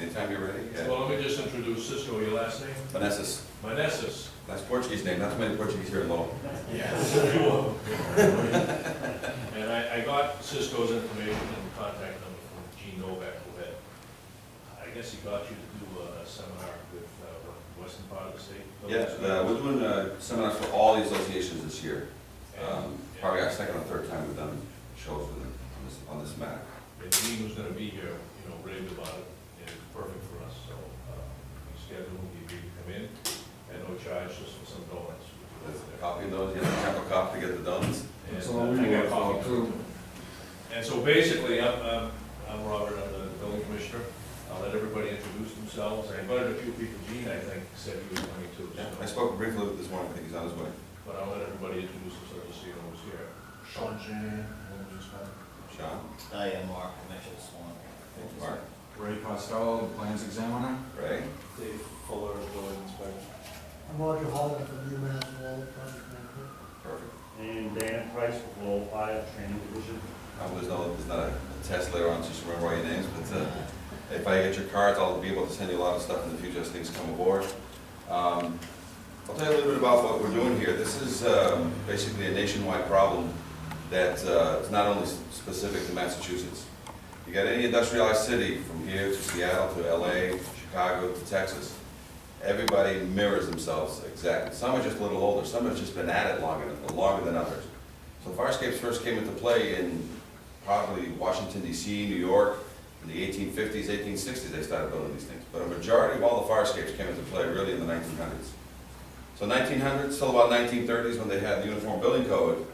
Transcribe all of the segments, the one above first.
Anytime you're ready. Yeah. Well, let me just introduce Cisco, your last name? Meneses. Meneses. Nice Portuguese name. Not too many Portuguese here in Lowell. Yes. And I got Cisco's information and contact number from Gene Novak, who had, I guess he got you to do a seminar with the western part of the state. Yeah, we're doing seminars for all the associations this year. Probably our second or third time we've done shows with them on this matter. And Gene was gonna be here, you know, raved about it, and it's perfect for us, so, we scheduled him, he agreed to come in, at no charge, just for some donuts. There's a copy of those, you have to have a copy to get the donuts. And That's all we I got want a copy too. And so basically, I'm Robert, I'm the building commissioner. I'll let everybody introduce themselves. I invited a few people, Gene, I think, said he was coming too, Yeah, I so. spoke briefly with this morning, I think he's on his way. But I'll let everybody introduce themselves, just so you know who's here. Sean Jan, Sean? I am Mark, Mitchell Swan. Thank you, Mark. Ray Costello, Plans Examiner. Ray? Dave Fuller, building inspector. I'm Roger Holland from UMass Lowell, project manager. Perfect. And Dan Price with Lowell Fire Training Division. There's not a test later on, so just remember all your names, but if I get your cards, I'll be able to send you a lot of stuff in the future as things come aboard. I'll tell you a little bit about what we're doing here. This is basically a nationwide problem that is not only specific to Massachusetts. You got any industrialized city, from here to Seattle to LA, Chicago to Texas, everybody mirrors themselves exactly. Some are just a little older, some have just been at it longer than others. So firescapes first came into play in probably Washington DC, New York, in the 1850s, 1860s they started building these things. But a majority of all the firescapes came into play really in the 1900s. So 1900s till about 1930s when they had the Uniform Building Code,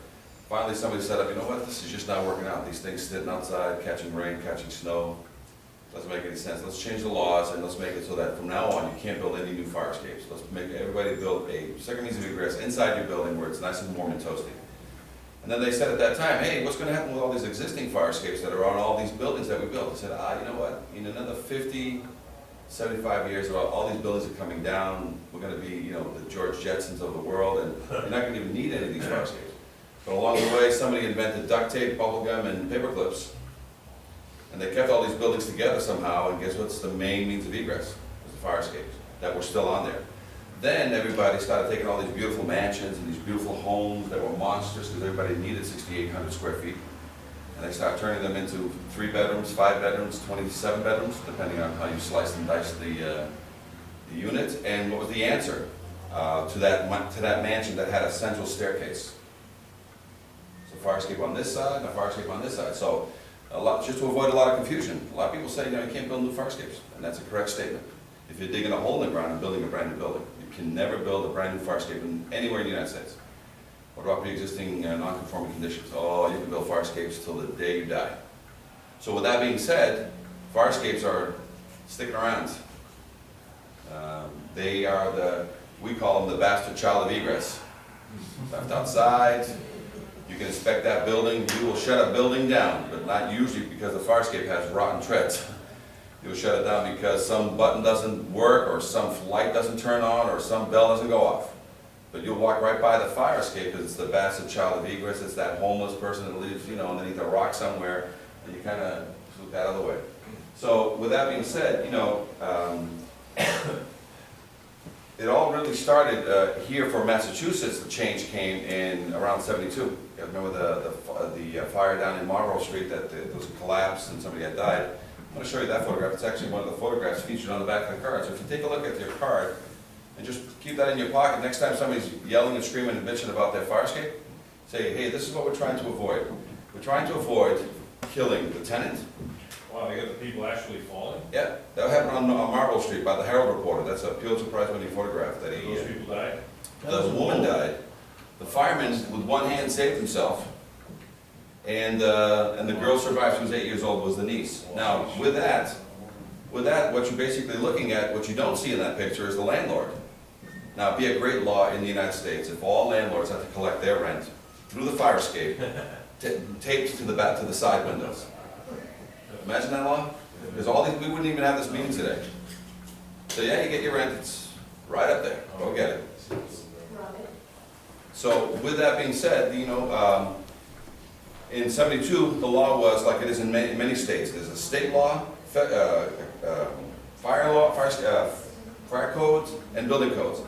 finally somebody said, you know what, this is just not working out. These things sitting outside, catching rain, catching snow, doesn't make any sense. Let's change the laws and let's make it so that from now on you can't build any new fire escapes. Let's make everybody build a second means of egress inside your building where it's nice and warm and toasty. And then they said at that time, hey, what's going to happen with all these existing fire escapes that are on all these buildings that we built? They said, you know what, in another 50, 75 years, all these buildings are coming down. We're going to be, you know, the George Jetsons of the world, and you're not going to even need any of these fire escapes. But along the way, somebody invented duct tape, bubble gum, and paper clips. And they kept all these buildings together somehow, and guess what's the main means of egress? Was the fire escapes that were still on there. Then everybody started taking all these beautiful mansions and these beautiful homes that were monsters because everybody needed 6,800 square feet. And they started turning them into 3 bedrooms, 5 bedrooms, 27 bedrooms, depending on how you slice and dice the unit. And what was the answer to that mansion that had a central staircase? So fire escape on this side and a fire escape on this side. So just to avoid a lot of confusion, a lot of people say, you know, you can't build new fire escapes, and that's a correct statement. If you're digging a hole in the ground and building a brand new building, you can never build a brand new fire escape anywhere in the United States. What about pre-existing non-conforming conditions? Oh, you can build fire escapes till the day you die. So with that being said, fire escapes are sticking around. They are we call them the bastard child of egress. Left outside, you can inspect that building, you will shut a building down, but not usually because the fire escape has rotten treads. You'll shut it down because some button doesn't work, or some light doesn't turn on, or some bell doesn't go off. But you'll walk right by the fire escape because it's the bastard child of egress. It's that homeless person that lives, you know, underneath a rock somewhere, and you kind of swoop that out of the way. So with that being said, you know, it all really started here for Massachusetts. The change came in around '72. You guys remember the fire down in Marlborough Street that there was a collapse and somebody had died. I'm going to show you that photograph. It's actually one of the photographs featured on the back of the card. So if you take a look at your card and just keep that in your pocket, next time somebody's yelling and screaming and bitching about their fire escape, say, hey, this is what we're trying to avoid. We're trying to avoid killing the tenant. Wow, they got the people actually falling? Yeah, that happened on Marlborough Street by the Herald Reporter. That's a Pulitzer Prize-winning photograph. That Those people died? the woman died. The fireman, with one hand, saved himself. And the girl survived. She was 8 years old, was the niece. Now, with that, what you're basically looking at, what you don't see in that picture is the landlord. Now, it'd be a great law in the United States if all landlords had to collect their rent through the fire escape, taped to the side windows. Imagine that law? Because we wouldn't even have this meeting today. So yeah, you get your rent, it's right up there. Go get it. So with that being said, you know, in '72, the law was like it is in many states. There's a state law, fire law, fire codes, and building codes.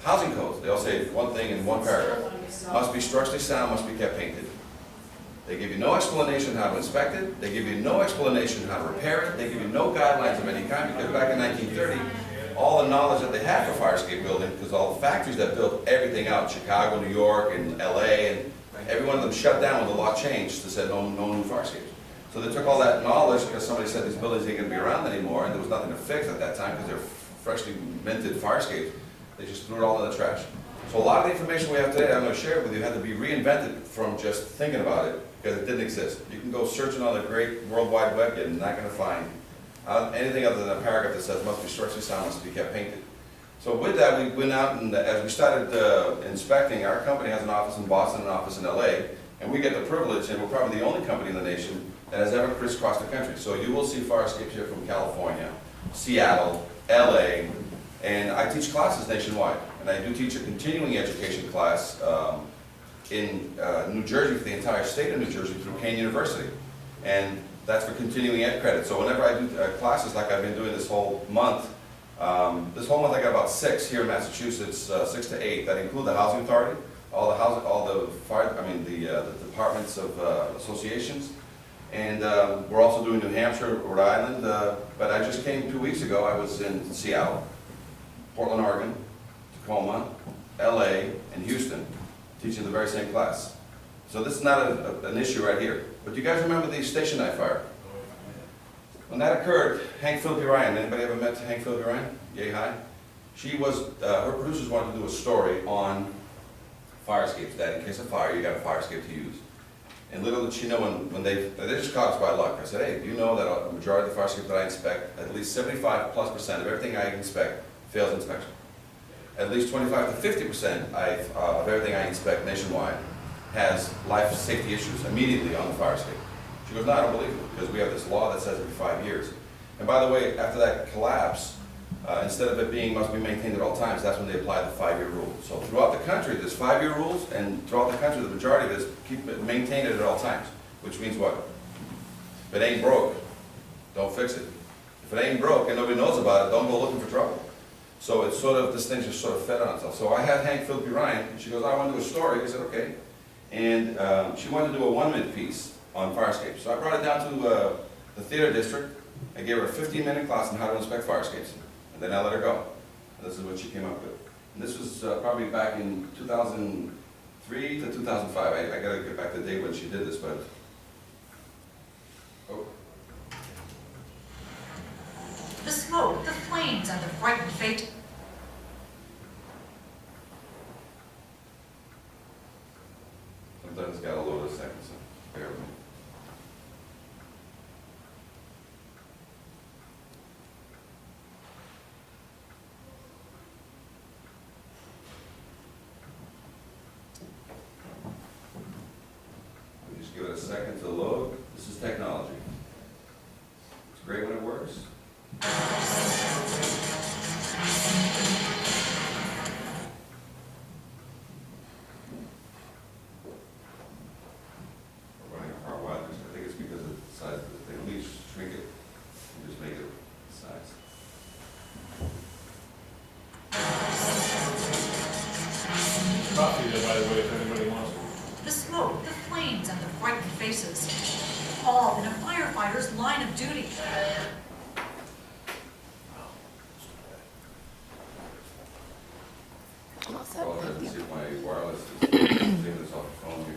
Housing codes, they all say one thing in one paragraph. Must be structurally sound, must be kept painted. They give you no explanation how to inspect it, they give you no explanation how to repair it, they give you no guidelines of any kind, because back in 1930, all the knowledge that they had for fire escape building, because all the factories that built everything out, Chicago, New York, and LA, and every one of them shut down when the law changed to say no new fire escapes. So they took all that knowledge, because somebody said these buildings ain't gonna be around anymore, and there was nothing to fix at that time, because they're freshly minted fire escapes. They just threw it all in the trash. So a lot of the information we have today, I'm going to share with you, had to be reinvented from just thinking about it, because it didn't exist. You can go searching on the great World Wide Web, you're not going to find anything other than a paragraph that says must be structurally sound, must be kept painted. So with that, we went out and as we started inspecting, our company has an office in Boston, an office in LA, and we get the privilege, and we're probably the only company in the nation that has ever crisscrossed the country. So you will see fire escapes here from California, Seattle, LA, and I teach classes nationwide. And I do teach a continuing education class in New Jersey, for the entire state of New Jersey, through Kane University. And that's for continuing ed credit. So whenever I do classes like I've been doing this whole month I got about 6 here in Massachusetts, 6 to 8, that include the housing authority, all the departments of associations. And we're also doing New Hampshire, Rhode Island, but I just came 2 weeks ago. I was in Seattle, Portland, Oregon, Tacoma, LA, and Houston, teaching the very same class. So this is not an issue right here. But do you guys remember the Station Knife fire? When that occurred, Hank Philby Ryan, anybody ever met Hank Philby Ryan? Yay high? She was, her producers wanted to do a story on fire escapes, that in case of fire, you got a fire escape to use. And little did she know when they just caught us by luck. I said, hey, do you know that a majority of the fire escapes that I inspect, at least 75+% of everything I inspect fails inspection. At least 25 to 50% of everything I inspect nationwide has life safety issues immediately on the fire escape. She goes, no, I don't believe it, because we have this law that says every 5 years. And by the way, after that collapse, instead of it being must be maintained at all times, that's when they applied the 5-year rule. So throughout the country, there's 5-year rules, and throughout the country, the majority of it is keep it maintained at all times. Which means what? If it ain't broke, don't fix it. If it ain't broke and nobody knows about it, don't go looking for trouble. So it's sort of, this thing just sort of fed on itself. So I had Hank Philby Ryan, and she goes, I want to do a story. I said, okay. And she wanted to do a 1-minute piece on fire escapes. So I brought it down to the theater district. I gave her a 15-minute class on how to inspect fire escapes. And then I let her go. And this is what she came up with. And this was probably back in 2003 to 2005. I gotta get back to the date when she did this, but. Oh. The smoke, the flames, and the frightened fate. Sometimes it's got a load of seconds, so bear with me. We just give it a second to load. This is technology. It's great when it works. We're running a hard while. I think it's because of the size of the thing. At least shrink it and just make it the size. Coffee there, by the way, if anybody wants it. The smoke, the flames, and the frightened faces. All in a firefighter's line of duty. I'll go ahead and see if my wireless is taking this off the phone here.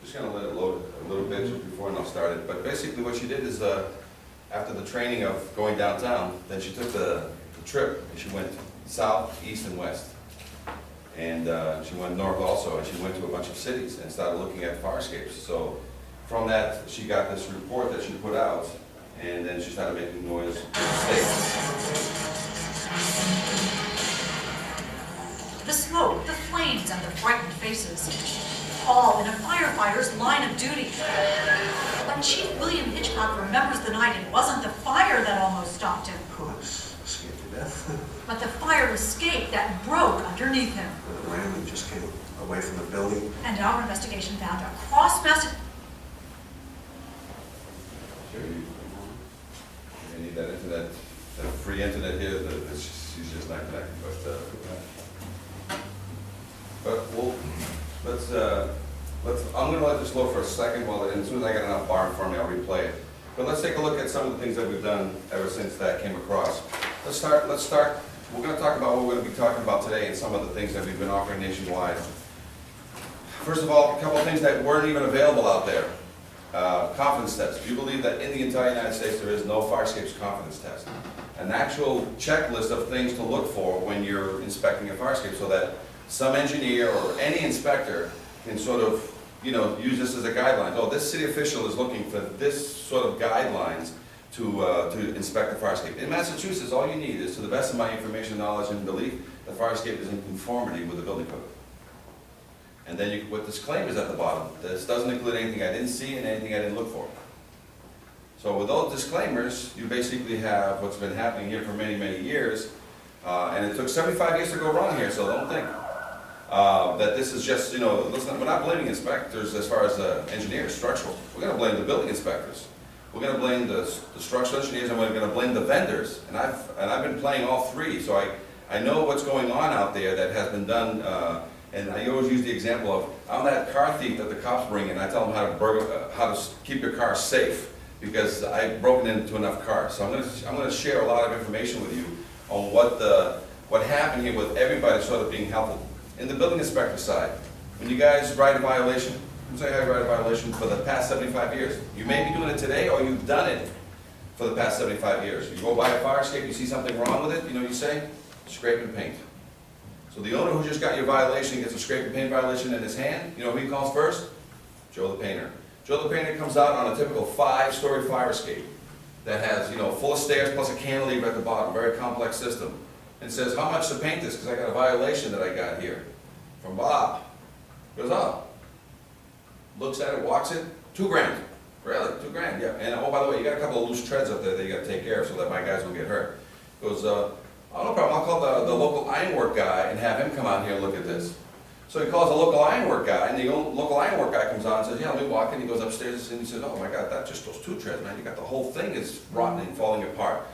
Just gonna let it load a little bit just before and I'll start it. But basically what she did is, after the training of going downtown, then she took the trip and she went south, east, and west. And she went north also, and she went to a bunch of cities and started looking at fire escapes. So from that, she got this report that she put out, and then she started making noise in the state. The smoke, the flames, and the frightened faces. All in a firefighter's line of duty. But Chief William Hitchcock remembers the night it wasn't the fire that almost stopped him. Of course, scared to death. but the fire escape that broke underneath him. The ram and just came away from the building. And our investigation found across Massachusetts. Sure, you need that internet, that free internet here, she's just not connected, but I'm gonna let this load for a second, and as soon as I get enough bar in front of me, I'll replay it. But let's take a look at some of the things that we've done ever since that came across. Let's start, we're gonna talk about what we're gonna be talking about today and some of the things that we've been offering nationwide. First of all, a couple of things that weren't even available out there. Confidence test. Do you believe that in the entire United States there is no fire escapes confidence test? An actual checklist of things to look for when you're inspecting a fire escape, so that some engineer or any inspector can sort of, use this as a guideline. Oh, this city official is looking for this sort of guidelines to inspect the fire escape. In Massachusetts, all you need is, to the best of my information, knowledge, and belief, the fire escape is in conformity with the building code. And then you can put disclaimers at the bottom. This doesn't include anything I didn't see and anything I didn't look for. So with those disclaimers, you basically have what's been happening here for many, many years. And it took 75 years to go wrong here, so don't think that this is just, listen, we're not blaming inspectors as far as engineers, structural. We're going to blame the building inspectors. We're going to blame the structural engineers, and we're going to blame the vendors. And I've been playing all three, so I know what's going on out there that has been done. And I always use the example of, I'm that car thief that the cops bring in. I tell them how to keep your car safe, because I've broken into enough cars. So I'm going to share a lot of information with you on what happened here with everybody sort of being helpful. In the building inspector side, when you guys write a violation, who's say I write a violation for the past 75 years? You may be doing it today, or you've done it for the past 75 years. You go by a fire escape, you see something wrong with it, you say, scrape and paint. So the owner who just got your violation gets a scrape and paint violation in his hand. You know who he calls first? Joe the painter. Joe the painter comes out on a typical 5-story fire escape that has, full of stairs plus a cantilever at the bottom, very complex system, and says, how much to paint this? Because I got a violation that I got here from Bob. Goes, oh. Looks at it, walks it, $2,000. Really? $2,000, yeah. And oh, by the way, you got a couple of loose treads up there that you got to take care of so that my guys don't get hurt. Goes, oh, no problem. I'll call the local ironwork guy and have him come out here and look at this. So he calls the local ironwork guy, and the local ironwork guy comes on and says, yeah, let me walk in. He goes upstairs and he says, oh my God, that's just those 2 treads, man. You got the whole thing is rotten and falling apart.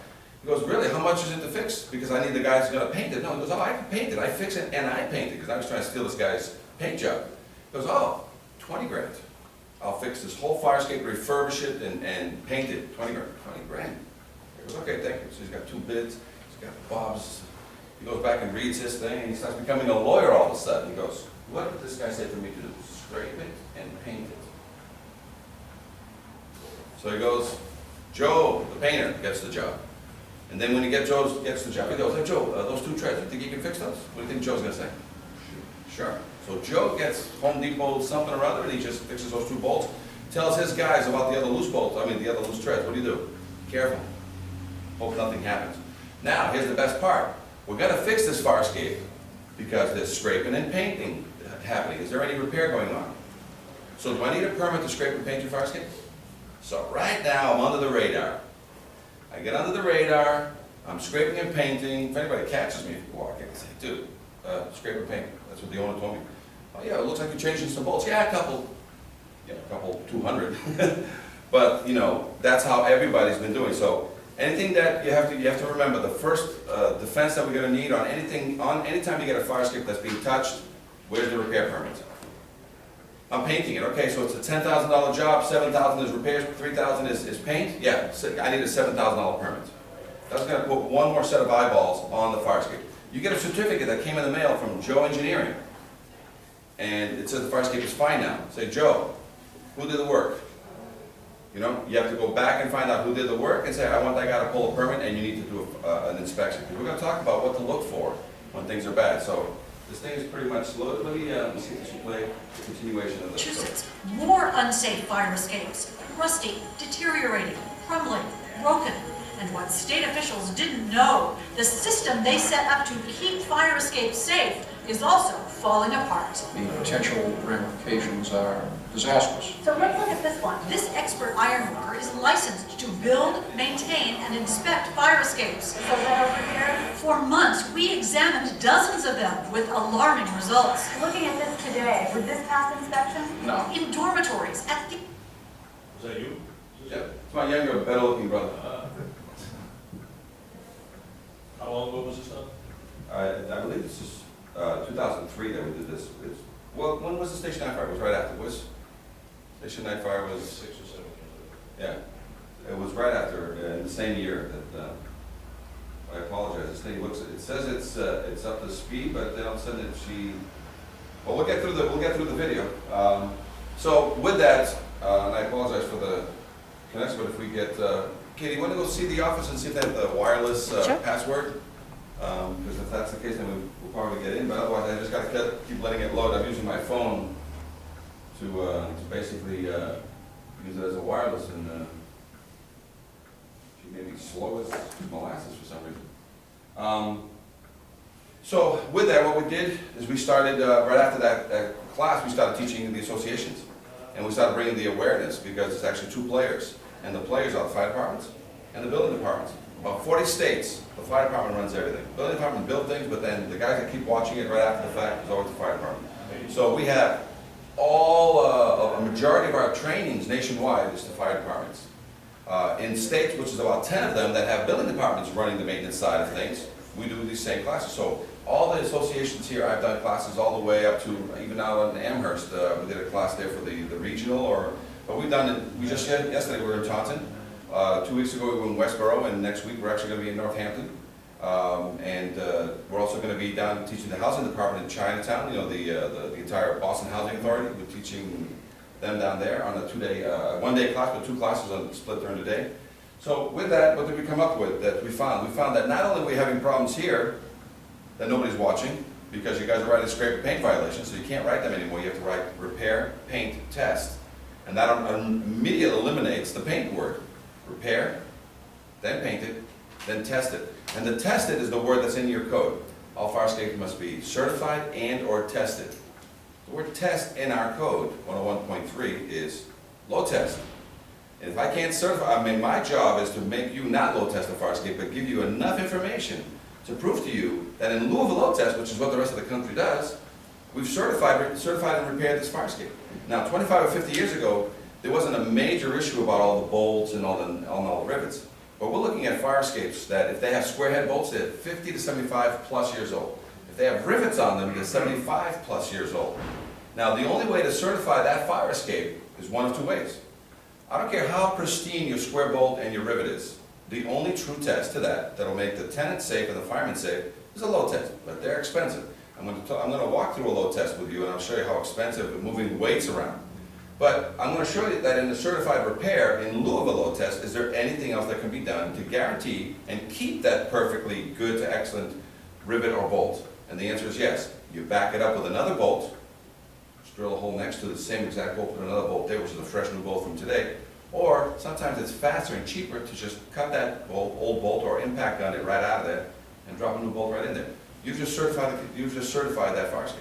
He goes, really, how much is it to fix? Because I need the guy who's going to paint it. No, he goes, oh, I can paint it. I fix it and I paint it, because I was trying to steal this guy's paint job. He goes, oh, $20,000. I'll fix this whole fire escape, refurbish it, and paint it. $20,000. $20,000. He goes, okay, thank you. So he's got 2 bids. He's got Bob's. He goes back and reads his thing, and he starts becoming a lawyer all of a sudden. He goes, what did this guy say for me to do? Scrape it and paint it. So he goes, Joe, the painter, gets the job. And then when Joe gets the job, he goes, hey Joe, those 2 treads, you think you can fix those? What do you think Joe's going to say? Sure. So Joe gets Home Depot something or other, and he just fixes those 2 bolts. Tells his guys about the other loose bolts, the other loose treads. What do? Careful. Hope nothing happens. Now, here's the best part. We're going to fix this fire escape because there's scraping and painting happening. Is there any repair going on? So do I need a permit to scrape and paint your fire escape? So right now, I'm under the radar. I get under the radar, I'm scraping and painting. If anybody catches me, I can say, dude, scrape and paint. That's what the owner told me. Oh yeah, it looks like you're changing some bolts. Yeah, a couple 200. But that's how everybody's been doing. So anything that you have to remember, the first defense that we're going to need on anytime you get a fire escape that's being touched, where's the repair permit? I'm painting it. Okay, so it's a $10,000 job, $7,000 is repairs, $3,000 is paint. Yeah, I need a $7,000 permit. That's going to put one more set of eyeballs on the fire escape. You get a certificate that came in the mail from Joe Engineering, and it says the fire escape is fine now. Say, Joe, who did the work? You have to go back and find out who did the work and say, I want that guy to pull a permit, and you need to do an inspection. Because we're going to talk about what to look for when things are bad. So this thing is pretty much, let me see if this will play the continuation of this. Massachusetts, more unsafe fire escapes, rusty, deteriorating, crumbling, broken. And what state officials didn't know, the system they set up to keep fire escape safe is also falling apart. The potential ramifications are disastrous. So let's look at this one. This expert ironworker is licensed to build, maintain, and inspect fire escapes. So that over here? For months, we examined dozens of them with alarming results. Looking at this today, would this pass inspection? No. In dormitories, at the Was that you? Yeah, it's my younger, better-looking brother. How long ago was this done? I believe this is 2003 that we did this. Well, when was the Station 9 fire? It was right after. Station 9 fire was, 6 or 7 years yeah, it was right after, in the same year that, I apologize, this thing looks, it says it's up to speed, but they don't send it, well, we'll get through the video. So with that, and I apologize for the connection, but if we get, Katie, you want to go see the office and see if they have the wireless password? Because if that's the case, then we'll probably get in, but otherwise I just got to keep letting it load. I'm using my phone to basically use it as a wireless, and she may be slow as molasses for some reason. So with that, what we did is we started, right after that class, we started teaching the associations. And we started bringing the awareness, because it's actually two players. And the players are the fire departments and the building departments. About 40 states, the fire department runs everything. The building department build things, but then the guys that keep watching it right after the fact is always the fire department. So we have a majority of our trainings nationwide is the fire departments. In states, which is about 10 of them, that have building departments running the maintenance side of things, we do these same classes. So all the associations here, I've done classes all the way up to, even now in Amherst, we did a class there for the regional, but we've done it, yesterday we were in Taunton, 2 weeks ago we were in Westboro, and next week we're actually going to be in Northampton. And we're also going to be down teaching the housing department in Chinatown, you know, the entire Boston Housing Authority. We're teaching them down there on a 2-day, one-day class, but 2 classes split during the day. So with that, what did we come up with that we found? We found that not only are we having problems here that nobody's watching, because you guys are writing scrape and paint violations, so you can't write them anymore. You have to write repair, paint, test. And that immediately eliminates the paint word. Repair, then paint it, then test it. And the tested is the word that's in your code. All fire escapes must be certified and or tested. The word test in our code, 101.3, is low test. And if I can't certify, I mean, my job is to make you not low test a fire escape, but give you enough information to prove to you that in lieu of a low test, which is what the rest of the country does, we've certified and repaired this fire escape. Now, 25 or 50 years ago, there wasn't a major issue about all the bolts and all the rivets. But we're looking at fire escapes that if they have square head bolts, they're 50 to 75 plus years old. If they have rivets on them, they're 75 plus years old. Now, the only way to certify that fire escape is one of 2 ways. I don't care how pristine your square bolt and your rivet is. The only true test to that'll make the tenant safe and the fireman safe is a load test, but they're expensive. I'm going to walk through a load test with you, and I'll show you how expensive moving weights around. But I'm going to show you that in the certified repair, in lieu of a load test, is there anything else that can be done to guarantee and keep that perfectly good to excellent rivet or bolt? And the answer is yes. You back it up with another bolt, just drill a hole next to the same exact bolt, put another bolt there, which is a fresh new bolt from today. Or sometimes it's faster and cheaper to just cut that old bolt or impact gun it right out of there and drop a new bolt right in there. You've just certified that fire escape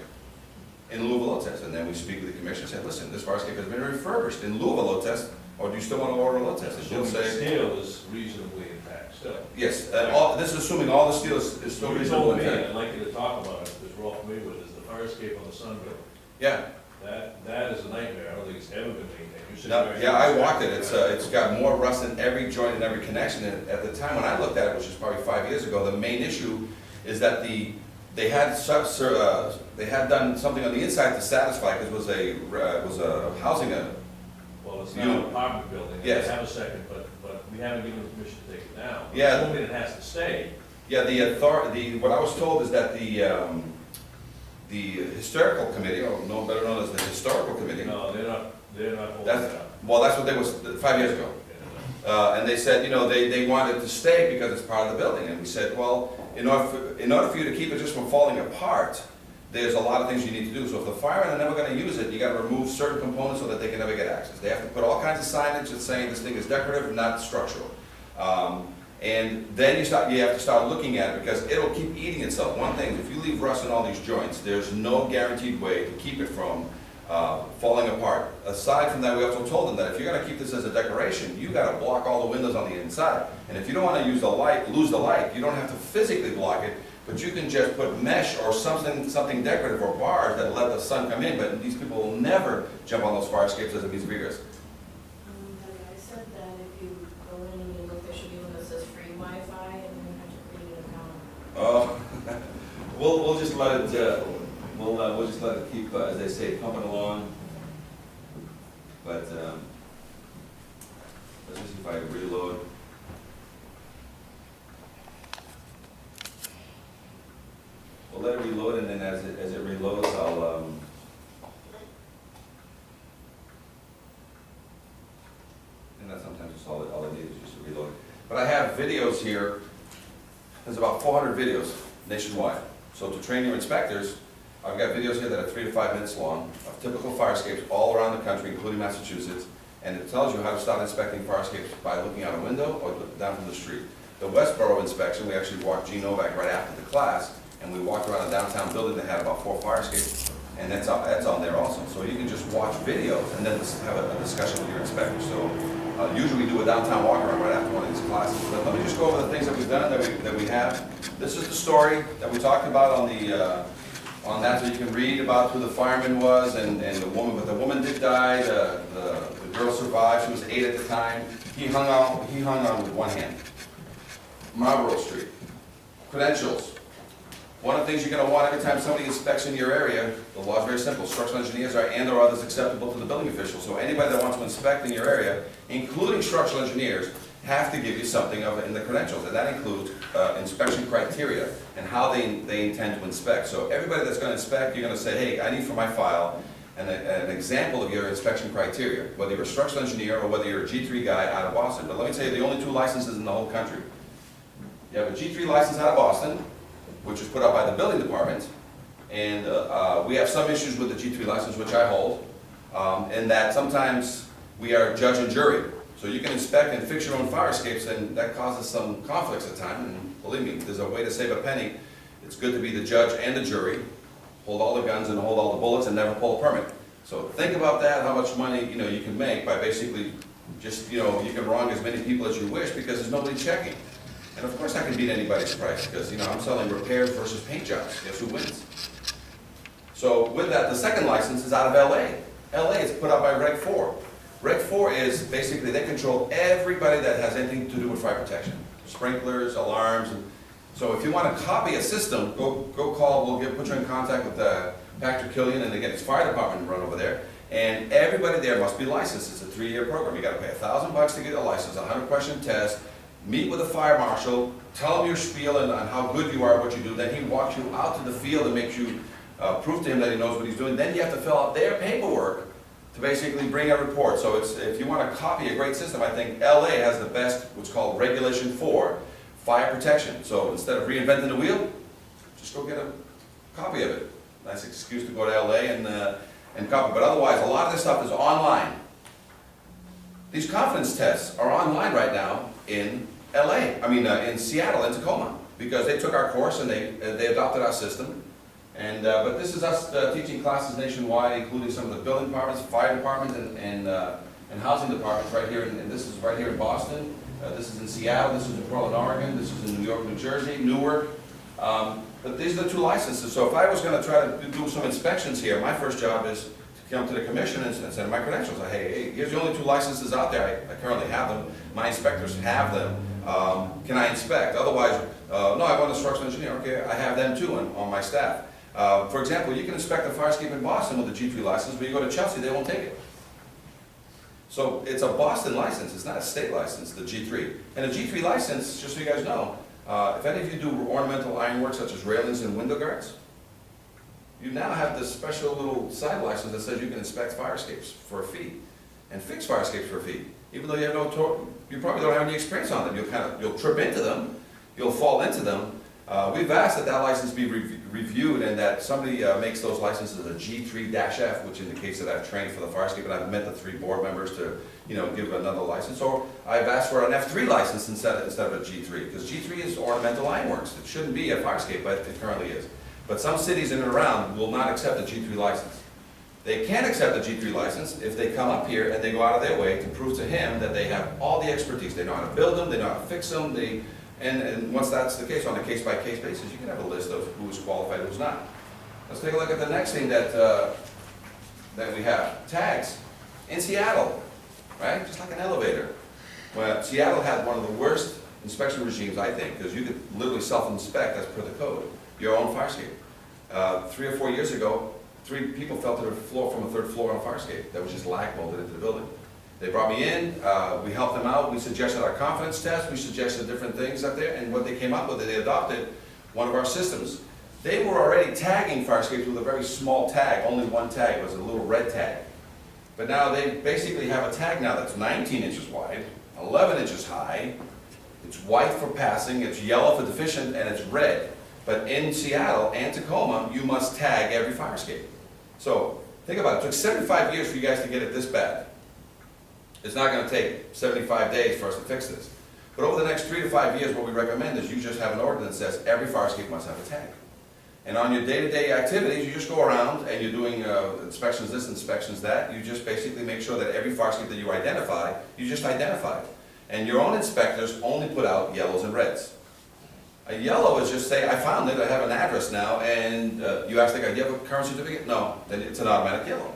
in lieu of a load test. And then we speak with the commission and say, listen, this fire escape has been refurbished in lieu of a load test, or do you still want to order a load test? And So you'll the say, steel is reasonably intact still. yes, this is assuming all the steel is still You reasonable told me, intact. I'd like you to talk about it, because we're all familiar with it, is the fire escape on the Sunville. Yeah. That is a nightmare. I don't think it's ever been maintained. You said No, you're- yeah, I walked it. It's got more rust in every joint and every connection. And at the time when I looked at it, which is probably 5 years ago, the main issue is that they had done something on the inside to satisfy, because it was a housing. Well, it's not an apartment building. and Yes. They have a second, but we haven't given them permission to take it down. Yeah. Assuming it has to stay. Yeah, what I was told is that the historical committee, or better known as the historical committee. No, they're not holding That's, it up. well, that's what they was 5 years ago. And they said, they wanted to stay because it's part of the building. And we said, well, in order for you to keep it just from falling apart, there's a lot of things you need to do. So if the firemen are never going to use it, you got to remove certain components so that they can never get access. They have to put all kinds of signage that's saying this thing is decorative, not structural. And then you have to start looking at it because it'll keep eating itself. One thing, if you leave rust in all these joints, there's no guaranteed way to keep it from falling apart. Aside from that, we also told them that if you're gonna keep this as a decoration, you gotta block all the windows on the inside. And if you don't wanna use the light, lose the light, you don't have to physically block it, but you can just put mesh or something decorative or bars that let the sun come in, but these people will never jump on those fire escapes as a means of egress. The guy said that if you go in and you look, there should be one that says free Wi-Fi, and then you have to create an account. Oh, we'll just let it, we'll just let it keep, as they say, pumping along. But, let's just see if I reload. We'll let it reload, and then as it reloads, and that sometimes it's all it needs is just to reload. But I have videos here. There's about 400 videos nationwide. So to train your inspectors, I've got videos here that are 3 to 5 minutes long of typical fire escapes all around the country, including Massachusetts. And it tells you how to start inspecting fire escapes by looking out a window or down from the street. The Westboro inspection, we actually walked Gene Novak right after the class, and we walked around a downtown building that had about 4 fire escapes. And that's on there also. So you can just watch videos and then have a discussion with your inspector. So usually we do a downtown walk around right after one of these classes. But let me just go over the things that we've done, that we have. This is the story that we talked about on that, so you can read about who the fireman was and the woman. But the woman did die. The girl survived. She was 8 at the time. He hung on with one hand. Marlborough Street. Credentials. One of the things you're going to want every time somebody inspects in your area, the law is very simple. Structural engineers are and or others acceptable to the building official. So anybody that wants to inspect in your area, including structural engineers, have to give you something of it in the credentials. And that includes inspection criteria and how they intend to inspect. So everybody that's going to inspect, you're going to say, hey, I need for my file an example of your inspection criteria, whether you're a structural engineer or whether you're a G3 guy out of Boston. But let me tell you, the only 2 licenses in the whole country. You have a G3 license out of Boston, which is put out by the building department, and we have some issues with the G3 license, which I hold, in that sometimes we are judge and jury. So you can inspect and fix your own fire escapes, and that causes some conflicts at times, and believe me, if there's a way to save a penny, it's good to be the judge and the jury, hold all the guns and hold all the bullets and never pull a permit. So think about that, how much money you can make by basically just, you can wrong as many people as you wish because there's nobody checking. And of course I can beat anybody's price because, I'm selling repairs versus paint jobs. Guess who wins? So with that, the second license is out of LA. LA is put out by Reg 4. Reg 4 is basically, they control everybody that has anything to do with fire protection. Sprinklers, alarms. So if you want to copy a system, go call, put you in contact with Patrick Killian and they get his fire department to run over there. And everybody there must be licensed. It's a 3-year program. You got to pay $1,000 to get a license, a 100-question test. Meet with a fire marshal, tell him your spiel and on how good you are at what you do. Then he walks you out to the field and makes you prove to him that he knows what he's doing. Then you have to fill out their paperwork to basically bring a report. So if you want to copy a great system, I think LA has the best, what's called Regulation 4, fire protection. So instead of reinventing the wheel, just go get a copy of it. Nice excuse to go to LA and copy. But otherwise, a lot of this stuff is online. These confidence tests are online right now in in Seattle and Tacoma, because they took our course and they adopted our system. And but this is us teaching classes nationwide, including some of the building departments, fire departments, and housing departments right here. And this is right here in Boston. This is in Seattle. This is in Portland, Oregon. This is in New York, New Jersey, Newark. But these are the 2 licenses. So if I was going to try to do some inspections here, my first job is to come to the commission and send my credentials. Hey, here's the only 2 licenses out there. I currently have them. My inspectors have them. Can I inspect? Otherwise, no, I want a structural engineer. Okay, I have them too on my staff. For example, you can inspect a fire escape in Boston with a G3 license, but you go to Chelsea, they won't take it. So it's a Boston license, it's not a state license, the G3. And a G3 license, just so you guys know, if any of you do ornamental ironwork such as railings and window guards, you now have this special little side license that says you can inspect fire escapes for a fee and fix fire escapes for a fee. Even though you have you probably don't have any experience on them. You'll trip into them, you'll fall into them, We've asked that that license be reviewed and that somebody makes those licenses a G3-F, which indicates that I've trained for the fire escape and I've met the 3 board members to, give another license. Or I've asked for an F3 license instead of a G3, because G3 is ornamental ironworks. It shouldn't be a fire escape, but it currently is. But some cities in and around will not accept a G3 license. They can accept a G3 license if they come up here and they go out of their way to prove to him that they have all the expertise. They know how to build them, they know how to fix them, and once that's the case, on a case-by-case basis, you can have a list of who's qualified and who's not. Let's take a look at the next thing that we have, tags. In Seattle, right, just like an elevator. Well, Seattle had one of the worst inspection regimes, I think, because you could literally self-inspect as per the code, your own fire escape. 3 or 4 years ago, 3 people fell to the floor from a 3rd floor on a fire escape that was just lag bolted into the building. They brought me in, we helped them out, we suggested our confidence test, we suggested different things up there, and what they came up with, they adopted one of our systems. They were already tagging fire escapes with a very small tag, only one tag, it was a little red tag. But now they basically have a tag now that's 19 inches wide, 11 inches high, it's white for passing, it's yellow for deficient, and it's red. But in Seattle and Tacoma, you must tag every fire escape. So, think about it, it took 75 years for you guys to get it this bad. It's not going to take 75 days for us to fix this. But over the next 3 to 5 years, what we recommend is you just have an ordinance that says every fire escape must have a tag. And on your day-to-day activities, you just go around and you're doing inspections this, inspections that. You just basically make sure that every fire escape that you identify, you just identify it. And your own inspectors only put out yellows and reds. A yellow is just say, I found it, I have an address now, and you ask the guy, do you have a current certificate? No, then it's an automatic yellow.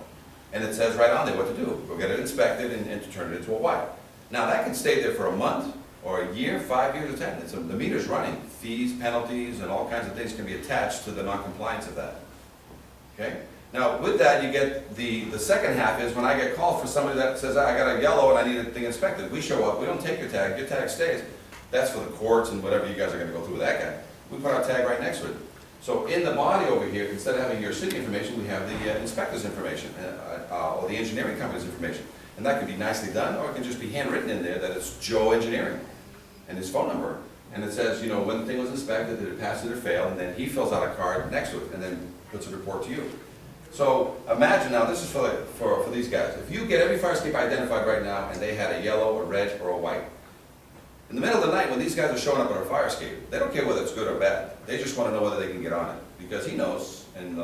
And it says right on there what to do. Go get it inspected and to turn it into a white. Now that can stay there for a month, or a year, 5 years, or 10. The meter's running. Fees, penalties, and all kinds of things can be attached to the non-compliance of that. Okay? Now with that, you get the second half is when I get called for somebody that says, I got a yellow and I need a thing inspected. We show up, we don't take your tag stays. That's for the courts and whatever you guys are going to go through with that guy. We put our tag right next to it. So in the body over here, instead of having your city information, we have the inspector's information, or the engineering company's information. And that could be nicely done, or it can just be handwritten in there that it's Joe Engineering and his phone number. And it says, when the thing was inspected, did it pass, did it fail, and then he fills out a card next to it and then puts a report to you. So imagine now, this is for these guys. If you get every fire escape identified right now and they had a yellow, a red, or a white, in the middle of the night when these guys are showing up at our fire escape, they don't care whether it's good or bad. They just want to know whether they can get on it. Because he knows, and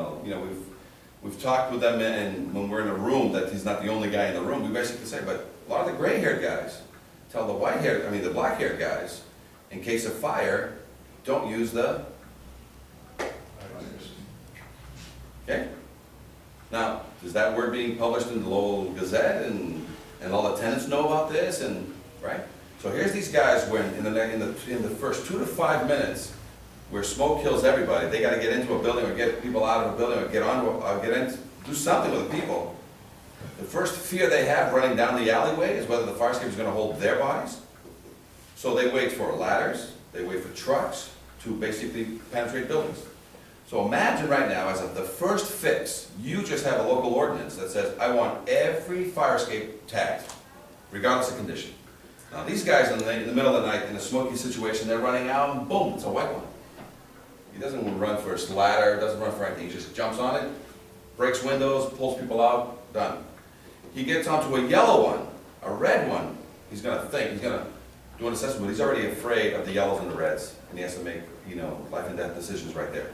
we've talked with them, and when we're in a room, that he's not the only guy in the room, we basically say, but a lot of the gray-haired guys tell the the black-haired guys, in case of fire, don't use the... Okay? Now, is that word being published in the Lowell Gazette, and all the tenants know about this, and right? So here's these guys when in the first 2 to 5 minutes, where smoke kills everybody, they got to get into a building or get people out of a building or do something with the people. The first fear they have running down the alleyway is whether the fire escape is going to hold their bodies. So they wait for ladders, they wait for trucks to basically penetrate buildings. So imagine right now, as of the first fix, you just have a local ordinance that says, I want every fire escape tagged, regardless of condition. Now these guys in the middle of the night, in a smoky situation, they're running out and boom, it's a white one. He doesn't run for his ladder, doesn't run for anything, he just jumps on it, breaks windows, pulls people out, done. He gets onto a yellow one, a red one, he's going to think, he's going to do an assessment, but he's already afraid of the yellows and the reds, and he has to make, life and death decisions right there.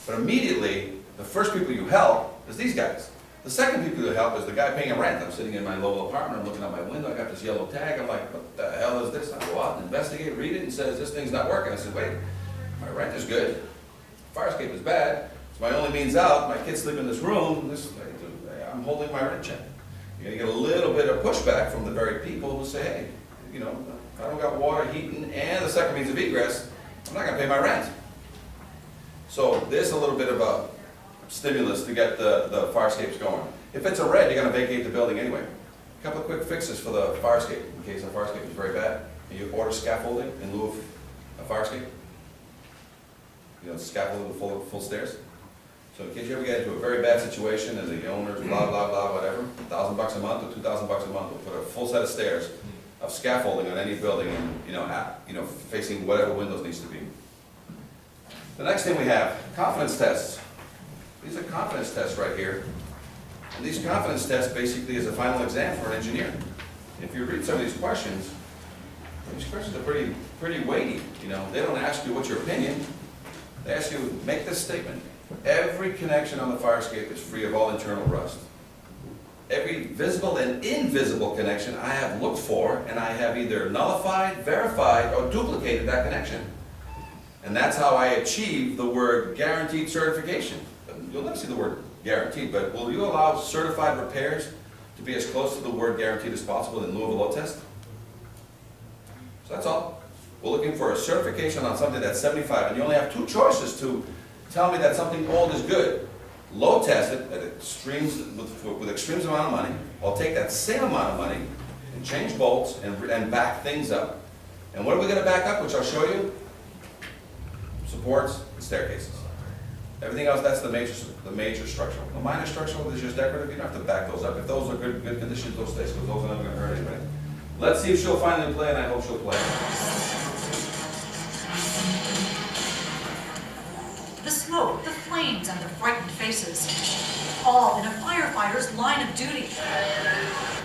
But immediately, the first people you help is these guys. The second people you help is the guy paying a rent. I'm sitting in my Lowell apartment, I'm looking out my window, I got this yellow tag, I'm like, what the hell is this? I go out and investigate, read it, and says, this thing's not working. I said, wait, my rent is good, fire escape is bad, it's my only means out, my kids sleep in this room, I'm holding my rent check. You're gonna get a little bit of pushback from the very people who say, hey, if I don't got water, heating, and the second means of egress, I'm not gonna pay my rent. So there's a little bit of a stimulus to get the fire escapes going. If it's a red, you're going to vacate the building anyway. A couple of quick fixes for the fire escape, in case the fire escape is very bad. You order scaffolding in lieu of a fire escape. Scaffolding with full stairs. So in case you ever get into a very bad situation and the owner's blah, blah, blah, whatever, $1,000 a month or $2,000 a month, we'll put a full set of stairs of scaffolding on any building and, facing whatever windows needs to be. The next thing we have, confidence tests. These are confidence tests right here. And these confidence tests basically is a final exam for an engineer. If you read some of these questions are pretty weighty. You know, they don't ask you what's your opinion. They ask you, make this statement. Every connection on the fire escape is free of all internal rust. Every visible and invisible connection I have looked for, and I have either nullified, verified, or duplicated that connection. And that's how I achieve the word guaranteed certification. You'll never see the word guaranteed, but will you allow certified repairs to be as close to the word guaranteed as possible in lieu of a load test? So that's all. We're looking for a certification on something that's 75, and you only have two choices to tell me that something old is good. Load test it at extremes, with extremes amount of money. I'll take that same amount of money and change bolts and back things up. And what are we going to back up, which I'll show you? Supports and staircases. Everything else, that's the major structural. The minor structural is just decorative. You don't have to back those up. If those are good conditions, they'll stay, because those are never going to hurt anybody. Let's see if she'll finally play, and I hope she'll play. The smoke, the flames, and the frightened faces, all in a firefighter's line of duty.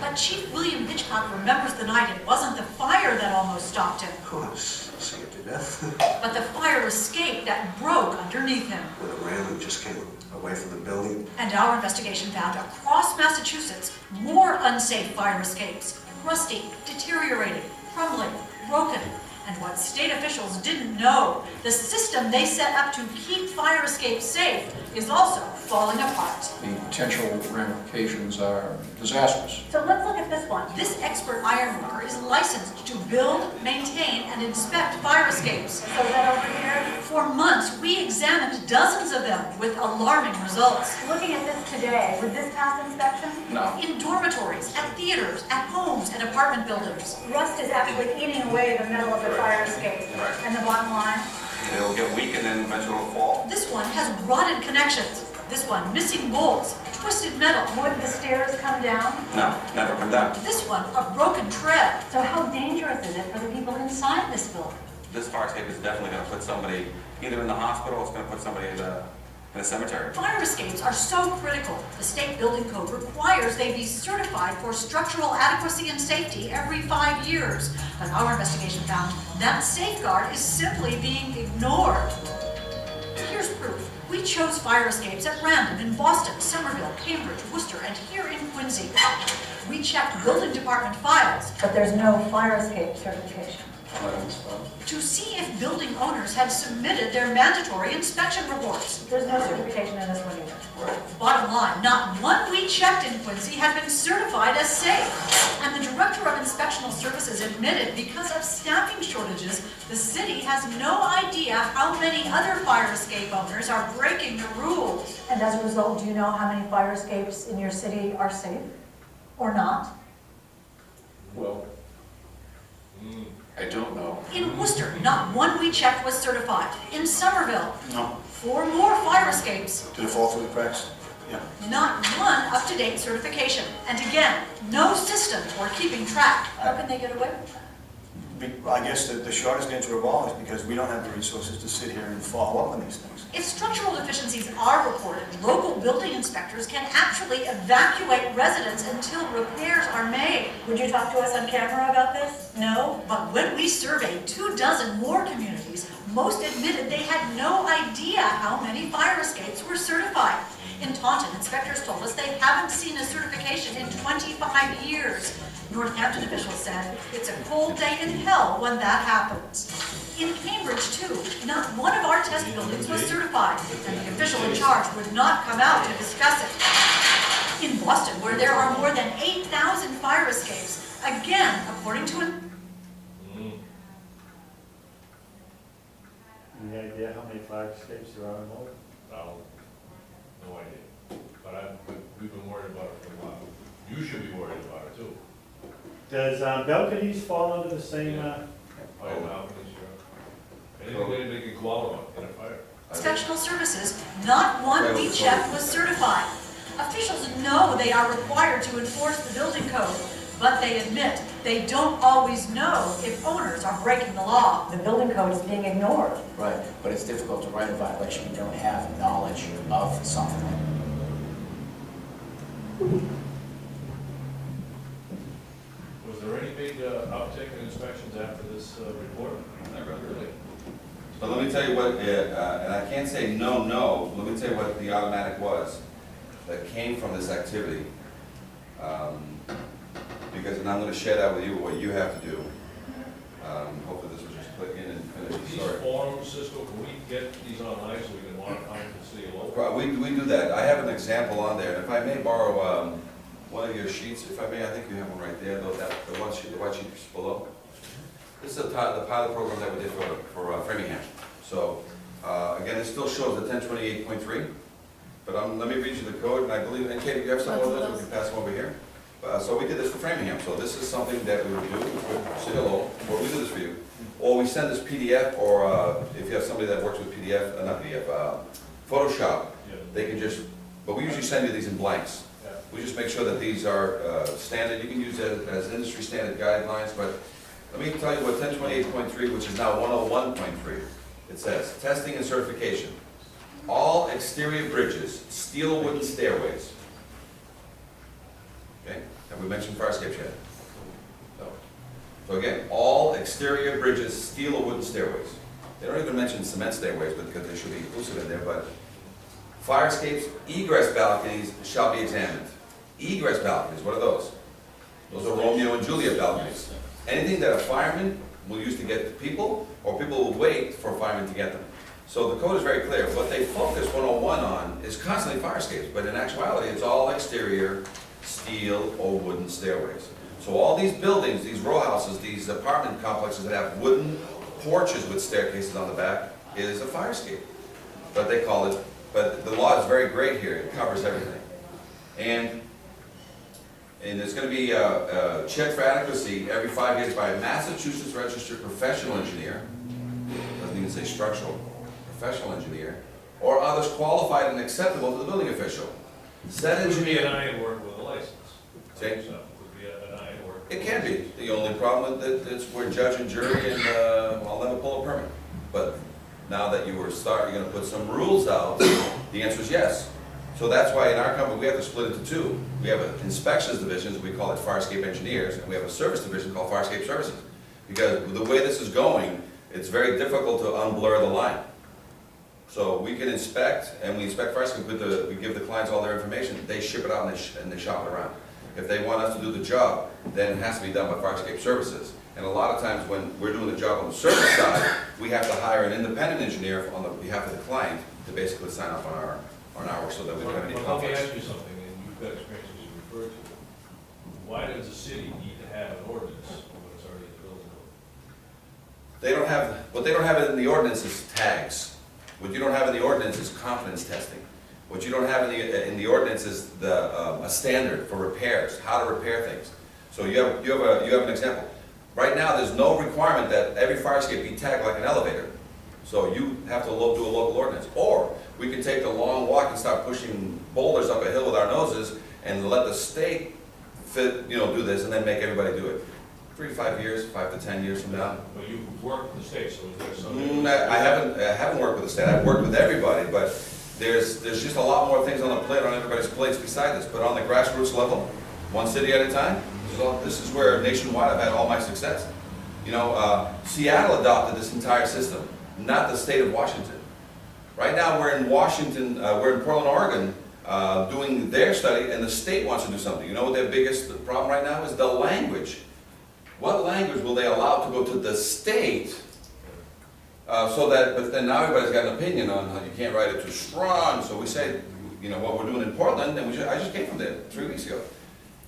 But Chief William Hitchcock remembers the night it wasn't the fire that almost stopped him, Oh, I was scared to death. but the fire escape that broke underneath him. When it ran, we just came away from the building. And our investigation found across Massachusetts more unsafe fire escapes, rusty, deteriorating, crumbling, broken. And what state officials didn't know, the system they set up to keep fire escapes safe is also falling apart. The potential ramifications are disastrous. So let's look at this one. This expert ironworker is licensed to build, maintain, and inspect fire escapes. So that over here, for months, we examined dozens of them with alarming results. Looking at this today, would this pass inspection? No. In dormitories, at theaters, at homes, and apartment buildings. Rust is actually eating away the metal of the fire escape. And the bottom line? It'll get weak and then eventually it'll fall. This one has rotted connections. This one missing bolts, twisted metal. Would the stairs come down? No, never come down. This one, a broken tread. So how dangerous is it for the people inside this building? This fire escape is definitely going to put somebody either in the hospital or it's going to put somebody in a cemetery. Fire escapes are so critical. The state building code requires they be certified for structural adequacy and safety every 5 years. But our investigation found that safeguard is simply being ignored. Here's proof. We chose fire escapes at random in Boston, Somerville, Cambridge, Worcester, and here in Quincy. We checked building department files, But there's no fire escape certification. to see if building owners had submitted their mandatory inspection reports. There's no certification in this one either. Bottom line, not one we checked in Quincy had been certified as safe. And the Director of Inspectional Services admitted because of staffing shortages, the city has no idea how many other fire escape owners are breaking the rules. And as a result, do you know how many fire escapes in your city are safe or not? Well, I don't know. In Worcester, not one we checked was certified. In Somerville, No. 4 more fire escapes. Did it fall through the cracks? Yeah. Not one up-to-date certification. And again, no system for keeping track. How can they get away with that? I guess the shortest answer of all is because we don't have the resources to sit here and follow up on these things. If structural deficiencies are reported, local building inspectors can actually evacuate residents until repairs are made. Would you talk to us on camera about this? No, but when we surveyed 24 more communities, most admitted they had no idea how many fire escapes were certified. In Taunton, inspectors told us they haven't seen a certification in 25 years. Northampton officials said it's a cold day in hell when that happens. In Cambridge, too, not one of our test buildings was certified, and the official in charge would not come out to discuss it. In Boston, where there are more than 8,000 fire escapes, again, according to an Any idea how many fire escapes there are in Lowell? No idea. But we've been worried about it for a while. You should be worried about it too. Does balconies fall under the same, Fire balconies, sure. Anything they can call on in a fire. Inspectional services, not one we checked was certified. Officials know they are required to enforce the building code, but they admit they don't always know if owners are breaking the law. The building code is being ignored. Right, but it's difficult to write a violation when you don't have knowledge of something. Was there any big uptick in inspections after this report? Not really. Really? But let me tell you what, and I can't say no, let me tell you what the automatic was that came from this activity. Because, and I'm gonna share that with you, what you have to do. Hopefully this will just click in and finish the These story. forms, Cisco, can we get these online so we can modify them to city of Lowell? We do that. I have an example on there, and if I may borrow one of your sheets, if I may, I think you have one right there, though, the white sheet below. This is the pilot program that we did for Framingham. So, again, it still shows the 1028.3, but let me read you the code, and I believe, and Katie, you have some of those, we can pass them over here. So we did this for Framingham, so this is something that we would do with City of Lowell, or we do this for you. Or we send this PDF, or if you have somebody that works with PDF, not PDF, Photoshop, Yeah. they can just, but we usually send you these in blanks. Yeah. We just make sure that these are standard, you can use it as industry standard guidelines, but let me tell you what 1028.3, which is now 101.3, it says, testing and certification. All exterior bridges, steel or wooden stairways. Okay, have we mentioned fire escapes yet? No. So again, all exterior bridges, steel or wooden stairways. They don't even mention cement stairways, but because they should be inclusive in there, but fire escapes, egress balconies shall be examined. Egress balconies, what are those? Those are Romeo and Juliet balconies. Anything that a fireman will use to get people, or people will wait for a fireman to get them. So the code is very clear. What they focus 101 on is constantly fire escapes, but in actuality, it's all exterior, steel or wooden stairways. So all these buildings, these row houses, these apartment complexes that have wooden porches with staircases on the back is a fire escape. But they call it, but the law is very great here. It covers everything. And there's going to be a check for adequacy every 5 years by a Massachusetts registered professional engineer, doesn't even say structural, professional engineer, or others qualified and acceptable to the building official. Said It would be an engineer, iron work with a license. See? So it would be an iron work. it can be. The only problem with it is we're judge and jury and I'll never pull a permit. But now that you're going to put some rules out, the answer is yes. So that's why in our company, we have to split into two. We have an inspections division, we call it fire escape engineers, and we have a service division called fire escape services. Because the way this is going, it's very difficult to unblur the line. So we can inspect, and we inspect fire escape, we give the clients all their information, they ship it out and they shop it around. If they want us to do the job, then it has to be done by fire escape services. And a lot of times when we're doing the job on the service side, we have to hire an independent engineer on the behalf of the client to basically sign off on our so that we don't have any Well, let me conflicts. ask you something, and you've got experience as you referred to. Why does the city need to have an ordinance when it's already in the building code? They don't have, what they don't have in the ordinance is tags. What you don't have in the ordinance is confidence testing. What you don't have in the ordinance is a standard for repairs, how to repair things. So you have an example. Right now, there's no requirement that every fire escape be tagged like an elevator. So you have to do a local ordinance. Or we can take the long walk and start pushing boulders up a hill with our noses and let the state do this and then make everybody do it. 3 to 5 years, 5 to 10 years from now. But you work with the state, so is there something? I haven't worked with the state. I've worked with everybody, but there's just a lot more things on the plate, on everybody's plates beside this. But on the grassroots level, one city at a time, this is where nationwide I've had all my success. Seattle adopted this entire system, not the state of Washington. Right now we're in Washington, we're in Portland, Oregon, doing their study, and the state wants to do something. You know what their biggest problem right now is? The language. What language will they allow to go to the state but then now everybody's got an opinion on how you can't write it too strong, so we say, what we're doing in Portland, and I just came from there 3 weeks ago.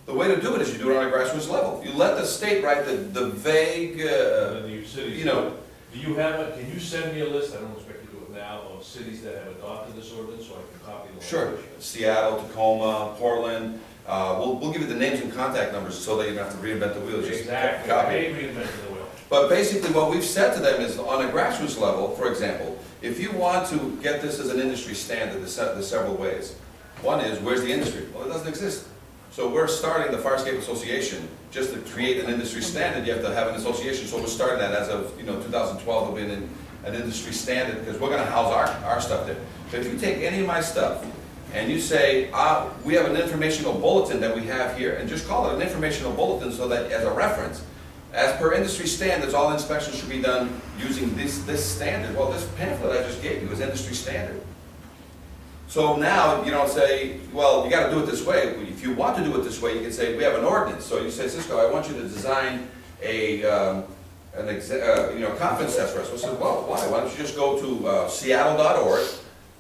The way to do it is you do it on a grassroots level. You let the state write the vague, And the cities, do you have can you send me a list, I don't expect you to do it now, of cities that have adopted this ordinance so I can copy the Sure. language? Seattle, Tacoma, Portland. We'll give you the names and contact numbers so that you don't have to reinvent the wheel. Just Exactly, copy. I reinvented the wheel. But basically what we've said to them is on a grassroots level, for example, if you want to get this as an industry standard, there's several ways. One is, where's the industry? Well, it doesn't exist. So we're starting the Fire Escape Association just to create an industry standard, you have to have an association. So we're starting that as of, 2012, there'll be an industry standard, because we're gonna house our stuff there. So if you take any of my stuff, and you say, we have an informational bulletin that we have here, and just call it an informational bulletin so that as a reference, as per industry standards, all inspections should be done using this standard. Well, this pamphlet I just gave you is industry standard. So now you don't say, well, you gotta do it this way. If you want to do it this way, you can say, we have an ordinance. So you say, Cisco, I want you to design a conference test for us. So I said, well, why? Why don't you just go to seattle.org,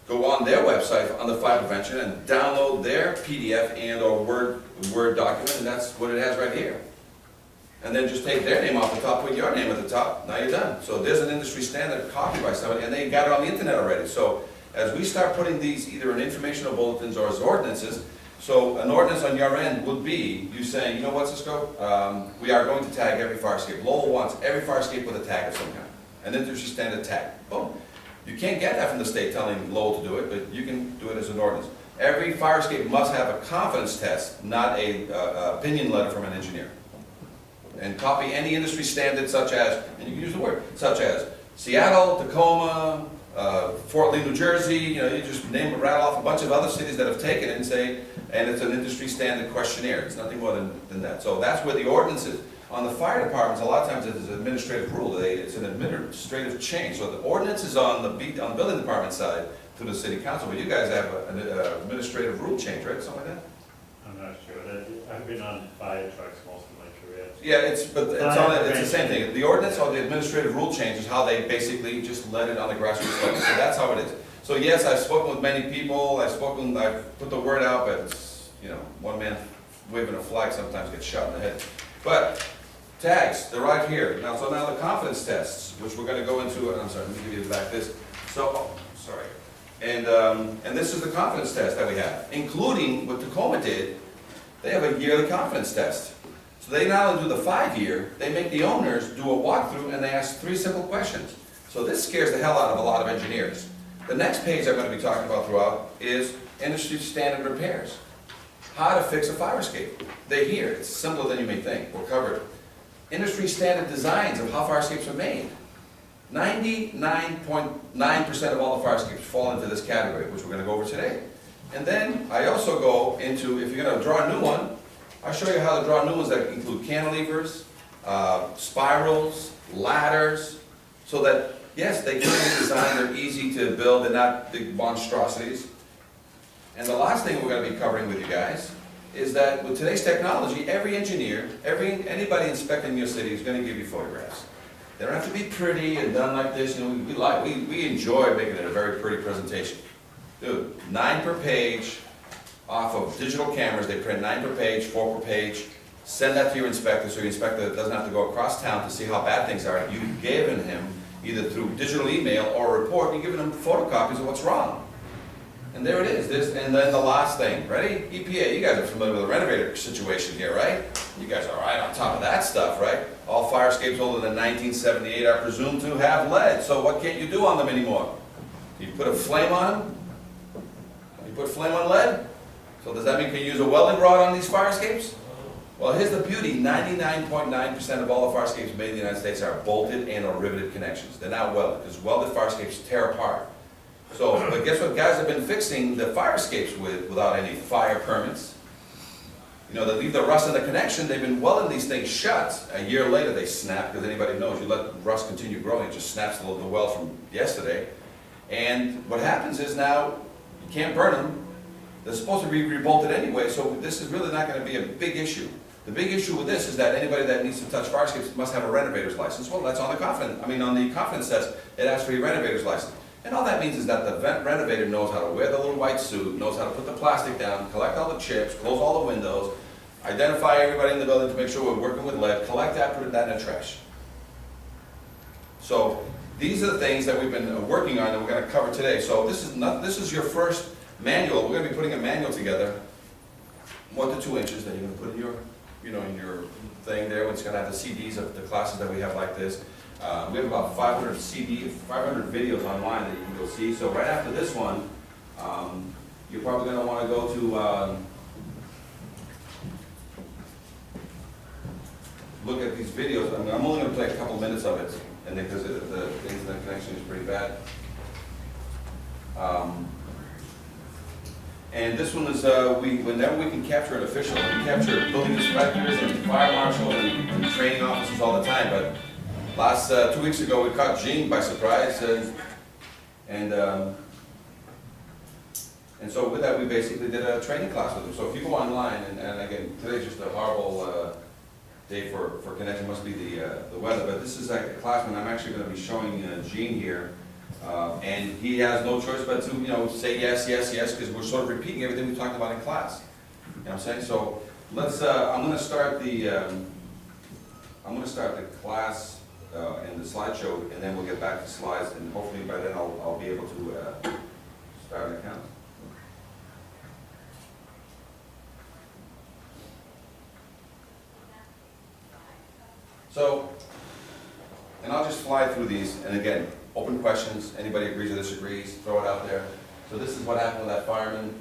go on their website on the fire prevention and download their PDF and or Word document, and that's what it has right here. And then just take their name off the top, put your name at the top, now you're done. So there's an industry standard copied by somebody, and they got it on the internet already. So as we start putting these either in informational bulletins or as ordinances, so an ordinance on your end would be you saying, you know what, Cisco, we are going to tag every fire escape. Lowell wants every fire escape with a tag of some kind, an industry standard tag. Boom. You can't get that from the state telling Lowell to do it, but you can do it as an ordinance. Every fire escape must have a confidence test, not a opinion letter from an engineer. And copy any industry standard such as, and you can use the word, such as Seattle, Tacoma, Fort Lee, New Jersey, you just name and rattle off a bunch of other cities that have taken it and say, and it's an industry standard questionnaire. It's nothing more than that. So that's where the ordinance is. On the fire departments, a lot of times it's an administrative rule. It's an administrative change. So the ordinance is on the building department side to the city council, but you guys have an administrative rule change, right? Something like that? I'm not sure. I've been on fire trucks most of my career. Yeah, it's the same thing. The ordinance or the administrative rule change is how they basically just let it on the grassroots level. So that's how it is. So yes, I've spoken with many people. I've put the word out, but it's, one man waving a flag sometimes gets shot in the head. But tags, they're right here. Now the confidence tests, which we're going to go into, and I'm sorry, let me give you back this. So, sorry. And this is the confidence test that we have, including what Tacoma did. They have a yearly confidence test. So they not only do the 5-year, they make the owners do a walkthrough and they ask 3 simple questions. So this scares the hell out of a lot of engineers. The next page I'm going to be talking about throughout is industry standard repairs. How to fix a fire escape. They're here. It's simpler than you may think. We'll cover it. Industry standard designs of how fire escapes are made. 99.9% of all the fire escapes fall into this category, which we're going to go over today. And then I also go into, if you're going to draw a new one, I'll show you how to draw new ones that include cantilevers, spirals, ladders, so that, yes, they can be designed, they're easy to build, they're not big monstrosities. And the last thing we're going to be covering with you guys is that with today's technology, every engineer, anybody inspecting your city is going to give you photographs. They don't have to be pretty and done like this. We enjoy making it a very pretty presentation. Dude, 9 per page off of digital cameras. They print 9 per page, 4 per page. Send that to your inspector so your inspector doesn't have to go across town to see how bad things are. You've given him, either through digital email or a report, you've given him photocopies of what's wrong. And there it is. And then the last thing, ready? EPA, you guys are familiar with the renovator situation here, right? You guys are right on top of that stuff, right? All fire escapes older than 1978 are presumed to have lead. So what can't you do on them anymore? You put a flame on them? You put flame on lead? So does that mean can you use a welding rod on these fire escapes? Well, here's the beauty. 99.9% of all the fire escapes made in the United States are bolted and or riveted connections. They're not welded, because welded fire escapes tear apart. So, but guess what guys have been fixing the fire escapes without any fire permits? They leave the rust in the connection. They've been welding these things shut. A year later they snap, because anybody knows you let rust continue growing, it just snaps the weld from yesterday. And what happens is now you can't burn them. They're supposed to be rebolted anyway, so this is really not going to be a big issue. The big issue with this is that anybody that needs to touch fire escapes must have a renovator's license. Well, that's on the confidence test, it asks for your renovator's license. And all that means is that the renovator knows how to wear the little white suit, knows how to put the plastic down, collect all the chips, close all the windows, identify everybody in the building to make sure we're working with lead, collect that, put that in the trash. So these are the things that we've been working on that we're going to cover today. So this is your first manual. We're going to be putting a manual together, 1 to 2 inches, that you're going to put in your, in your thing there. It's going to have the CDs of the classes that we have like this. We have about 500 videos online that you can go see. So right after this one, you're probably going to want to go to look at these videos, I mean, I'm only gonna play a couple minutes of it, and because the internet connection is pretty bad. And this one is, whenever we can capture an official, we capture building inspectors and fire marshals and training officers all the time, but last, 2 weeks ago, we caught Gene by surprise, and so with that, we basically did a training class with him. So if you go online, and again, today's just a horrible day for connection, must be the weather, but this is like a class when I'm actually gonna be showing Gene here, and he has no choice but to, you know, say yes, yes, yes, because we're sort of repeating everything we talked about in class. You know what I'm saying? So let's, I'm gonna start the class and the slideshow, and then we'll get back to slides, and hopefully by then I'll be able to start an account. So, and I'll just fly through these, and again, open questions, anybody agrees or disagrees, throw it out there. So this is what happened with that fireman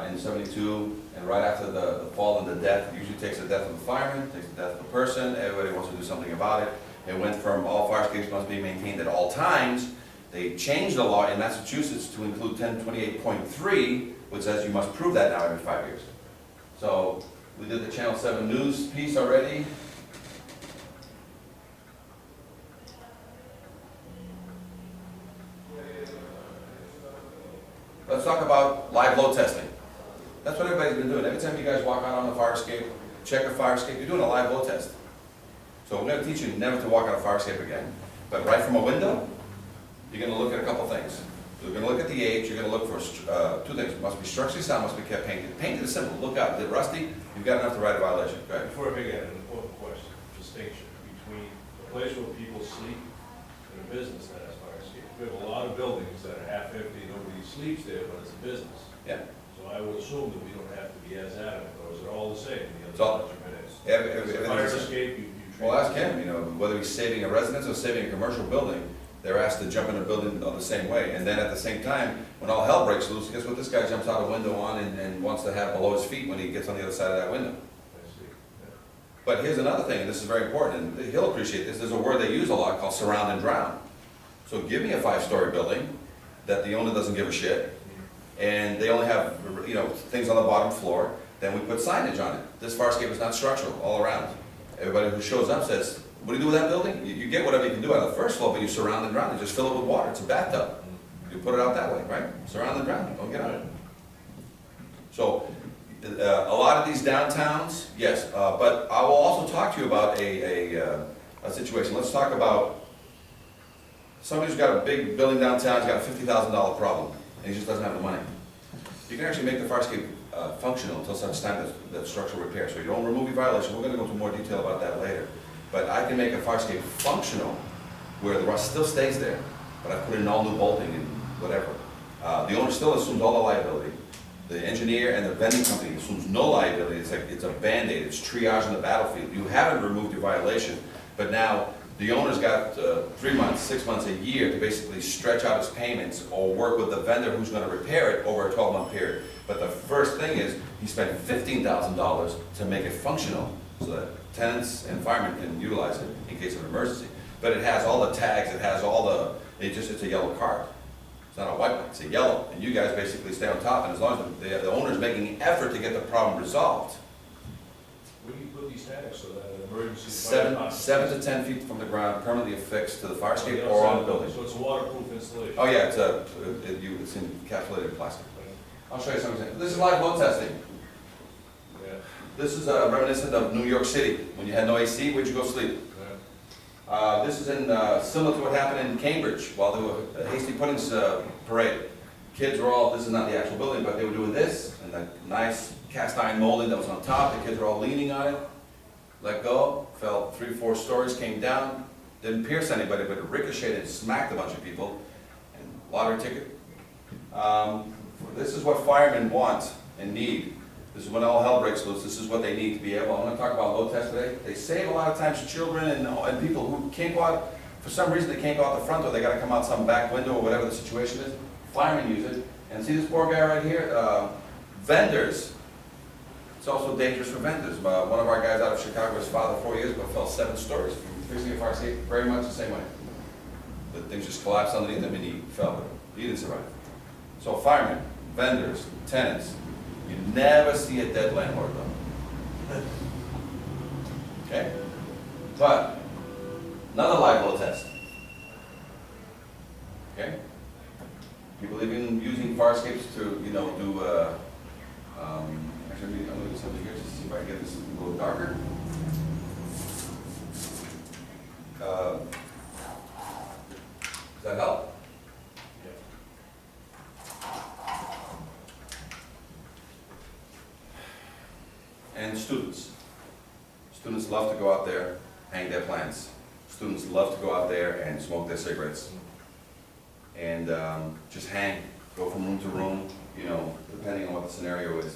in '72, and right after the fall and the death, it usually takes the death of a fireman, takes the death of a person, everybody wants to do something about it. It went from all fire escapes must be maintained at all times. They changed the law in Massachusetts to include 1028.3, which says you must prove that now every 5 years. So we did the Channel 7 news piece already. Let's talk about live load testing. That's what everybody's been doing. Every time you guys walk out on a fire escape, check a fire escape, you're doing a live load test. So we're going to teach you never to walk on a fire escape again. But right from a window, you're going to look at a couple things. You're going to look at the age, you're going to look for 2 things. It must be structurally sound, must be kept painted. Painted is simple. Look out. Is it rusty? You've got enough to write a violation. Go ahead. Before I begin, an important question, distinction between a place where people sleep and a business that has fire escape. We have a lot of buildings that are half empty, nobody sleeps there, but it's a business. Yeah. So I would assume that we don't have to be as adamant, or is it all the same? It's all- Fire escape, you treat. Well, ask him, you know, whether he's saving a residence or saving a commercial building, they're asked to jump in a building the same way. And then at the same time, when all hell breaks loose, guess what this guy jumps out a window on and wants to have below his feet when he gets on the other side of that window. I see. Yeah. But here's another thing, and this is very important, and he'll appreciate this. There's a word they use a lot called surround and drown. So give me a 5-story building that the owner doesn't give a shit, and they only have, you know, things on the bottom floor, then we put signage on it. This fire escape is not structural, all around. Everybody who shows up says, what do you do with that building? You get whatever you can do on the first floor, but you surround and drown. You just fill it with water. It's a bathtub. You put it out that way, right? Surround and drown. Don't get on it. So a lot of these downtowns, yes, but I will also talk to you about a situation. Let's talk about somebody who's got a big building downtown, he's got a $50,000 problem, and he just doesn't have the money. You can actually make the fire escape functional until such time that structural repair. So you don't remove your violation. We're going to go into more detail about that later. But I can make a fire escape functional where the rust still stays there, but I put in all new bolting and whatever. The owner still assumes all the liability. The engineer and the vending company assumes no liability. It's like it's a Band-Aid. It's triage on the battlefield. You haven't removed your violation, but now the owner's got 3 months, 6 months, a year to basically stretch out his payments or work with the vendor who's going to repair it over a 12-month period. But the first thing is he spent $15,000 to make it functional so that tenants and firemen can utilize it in case of an emergency. But it has all the tags, it has all the, it's a yellow card. It's not a white one, it's a yellow. And you guys basically stay on top, and as long as the owner's making an effort to get the problem resolved. Where do you put these tags so that an emergency? 7 to 10 feet from the ground, permanently affixed to the fire escape or on the building. So it's a waterproof installation? Oh yeah, it's encapsulated in plastic. I'll show you something. This is live load testing. Yeah. This is reminiscent of New York City. When you had no AC, where'd you go sleep? Yeah. This is similar to what happened in Cambridge while they were Hasty Puddings parade. Kids were all, this is not the actual building, but they were doing this, and the nice cast iron molding that was on top, the kids were all leaning on it, let go, fell 3-4 stories, came down, didn't pierce anybody, but it ricocheted and smacked a bunch of people, and lottery ticket. This is what firemen want and need. This is when all hell breaks loose. This is what they need to be able. I'm going to talk about load test today. They save a lot of times children and people who can't go out, for some reason they can't go out the front door. They got to come out some back window or whatever the situation is. Firemen use it. And see this poor guy right here? Vendors It's also dangerous for vendors. One of our guys out of Chicago, his father 4 years ago fell 7 stories from fixing a fire escape, very much the same way. The things just collapsed underneath him and he fell, but he didn't survive. So firemen, vendors, tenants, you never see a dead landlord though. Okay? But, another live load test. Okay? People even using fire escapes to, you know, do, actually, I'm gonna do something here just to see if I can get this a little darker. Does that help? And students. Students love to go out there, hang their plants. Students love to go out there and smoke their cigarettes. And just hang, go from room to room, you know, depending on what the scenario is.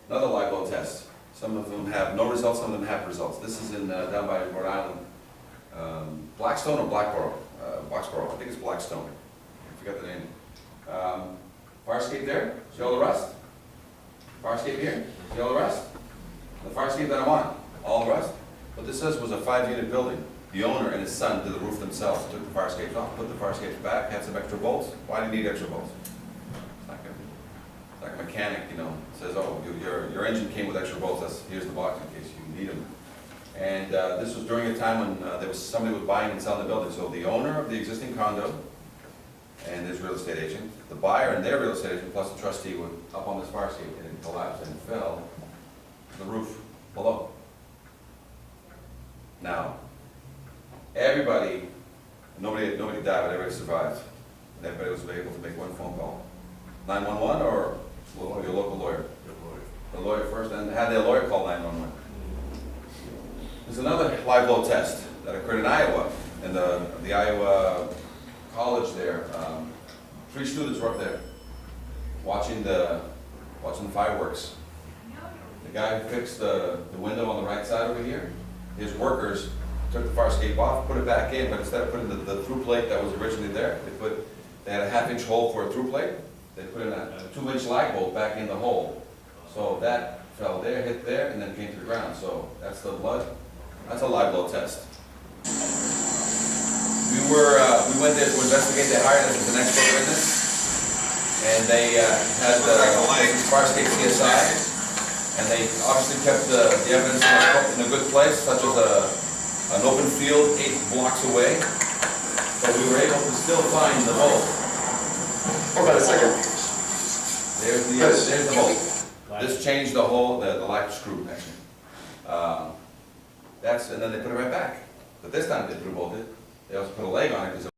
Another live load test. Some of them have no results, some of them have results. This is in down by Rhode Island. Blackstone or Blackboro? Blacksboro, I think it's Blackstone. I forgot the name. Fire escape there, see all the rust? Fire escape here, see all the rust? The fire escape that I'm on, all the rust? What this says was a 5-unit building. The owner and his son did the roof themselves, took the fire escapes off, put the fire escapes back, had some extra bolts. Why do you need extra bolts? It's like a mechanic, you know, says, oh, your engine came with extra bolts, here's the box in case you need them. And this was during a time when there was somebody was buying and selling the building. So the owner of the existing condo and his real estate agent, the buyer and their real estate agent, plus the trustee were up on this fire escape and it collapsed and fell to the roof below. Now, everybody, nobody died, but everybody survived. And everybody was able to make one phone call. 911 or your local lawyer? The lawyer first, and had their lawyer call 911. There's another live load test that occurred in Iowa, in the Iowa college there. 3 students were up there watching the fireworks. The guy who fixed the window on the right side over here, his workers took the fire escape off, put it back in, but instead of putting the through plate that was originally there, they had a 1/2-inch hole for a through plate. They put in a 2-inch lag bolt back in the hole. So that fell there, hit there, and then came to the ground. So that's the blood. That's a live load test. We went there to investigate. They hired us as an expert witness, and they had fire escape CSI, and they obviously kept the evidence in a good place, such as an open field 8 blocks away. But we were able to still find the bolt. Hold on a second. There's the bolt. This changed the whole, the latch screw actually. And then they put it right back. But this time they threw bolted. They also put a leg on it because